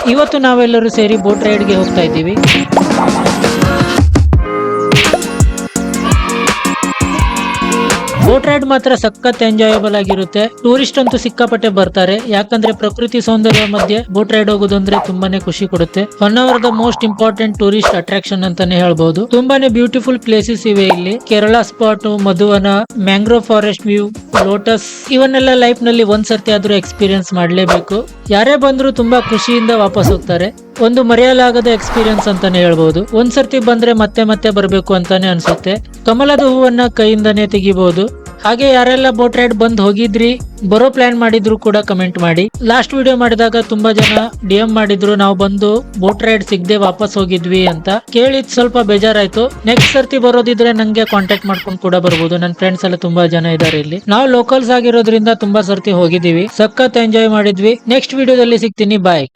ಇವತ್ತು ನಾವೆಲ್ಲರೂ ಸೇರಿ ಬೋಟ್ ರೈಡ್ಗೆ ಹೋಗ್ತಾ ಇದ್ದೀವಿ. ಬೋಟ್ ರೈಡ್ ಮಾತ್ರ ಸಖತ್ ಎಂಜಾಯಬಲ್ ಆಗಿರುತ್ತೆ. ಟೂರಿಸ್ಟ್ ಅಂತೂ ಸಿಕ್ಕಾಪಟ್ಟೆ ಬರ್ತಾರೆ, ಯಾಕಂದ್ರೆ ಪ್ರಕೃತಿ ಸೌಂದರ್ಯ ಮಧ್ಯೆ ಬೋಟ್ ರೈಡ್ ಹೋಗೋದು ಅಂದ್ರೆ ತುಂಬಾನೇ ಖುಷಿ ಕೊಡುತ್ತೆ. ಹೊನ್ನಾವರದ ಮೋಸ್ಟ್ ಇಂಪಾರ್ಟೆಂಟ್ ಟೂರಿಸ್ಟ್ ಅಟ್ರಾಕ್ಷನ್ ಅಂತಾನೆ ಹೇಳ್ಬಹುದು. ತುಂಬಾನೇ ಬ್ಯೂಟಿಫುಲ್ ಪ್ಲೇಸಸ್ ಇವೆ ಇಲ್ಲಿ. Kerala spot, Madhuvana, mangrove forest view, lotus ಇವನ್ನೆಲ್ಲ ಲೈಫ್ ನಲ್ಲಿ ಒಂದ್ ಸರ್ತಿ ಆದ್ರೂ ಎಕ್ಸ್ಪೀರಿಯನ್ಸ್ ಮಾಡ್ಲೇಬೇಕು. ಯಾರೇ ಬಂದ್ರು ತುಂಬಾ ಖುಷಿಯಿಂದ ವಾಪಸ್ ಹೋಗ್ತಾರೆ. ಒಂದು ಮರೆಯಲಾಗದ ಎಕ್ಸ್ಪೀರಿಯನ್ಸ್ ಅಂತಾನೆ ಹೇಳ್ಬಹುದು. ಒಂದ್ಸರ್ತಿ ಬಂದ್ರೆ ಮತ್ತೆ ಮತ್ತೆ ಬರ್ಬೇಕು ಅಂತಾನೆ ಅನ್ಸುತ್ತೆ. ಕಮಲದ ಹೂವನ್ನ ಕೈಯಿಂದಾನೇ ತೆಗಿಬಹುದು. ಹಾಗೆ ಯಾರೆಲ್ಲ ಬೋಟ್ ರೈಡ್ ಬಂದ್ ಹೋಗಿದ್ರಿ, ಬರೋ ಪ್ಲಾನ್ ಮಾಡಿದ್ರು ಕೂಡ ಕಮೆಂಟ್ ಮಾಡಿ. ಲಾಸ್ಟ್ ವಿಡಿಯೋ ಮಾಡಿದಾಗ ತುಂಬಾ ಜನ DM ಮಾಡಿದ್ರು, ನಾವು ಬಂದು ಬೋಟ್ ರೈಡ್ ಸಿಗದೆ ವಾಪಸ್ ಹೋಗಿದ್ವಿ ಅಂತ. ಕೇಳಿದ್ ಸ್ವಲ್ಪ ಬೇಜಾರಾಯ್ತು. ನೆಕ್ಸ್ಟ್ ಸರ್ತಿ ಬರೋದಿದ್ರೆ ನಂಗೆ ಕಾಂಟ್ಯಾಕ್ಟ್ ಮಾಡ್ಕೊಂಡು ಕೂಡ ಬರ್ಬೋದು. ನನ್ನ ಫ್ರೆಂಡ್ಸ್ ಎಲ್ಲ ತುಂಬಾ ಜನ ಇದಾರೆ ಇಲ್ಲಿ. ನಾವು ಲೋಕಲ್ಸ್ ಆಗಿರೋದ್ರಿಂದ ತುಂಬಾ ಸರ್ತಿ ಹೋಗಿದೀವಿ, ಸಖತ್ ಎಂಜಾಯ್ ಮಾಡಿದ್ವಿ. ನೆಕ್ಸ್ಟ್ ವಿಡಿಯೋದಲ್ಲಿ ಸಿಗ್ತೀನಿ, ಬಾಯ್.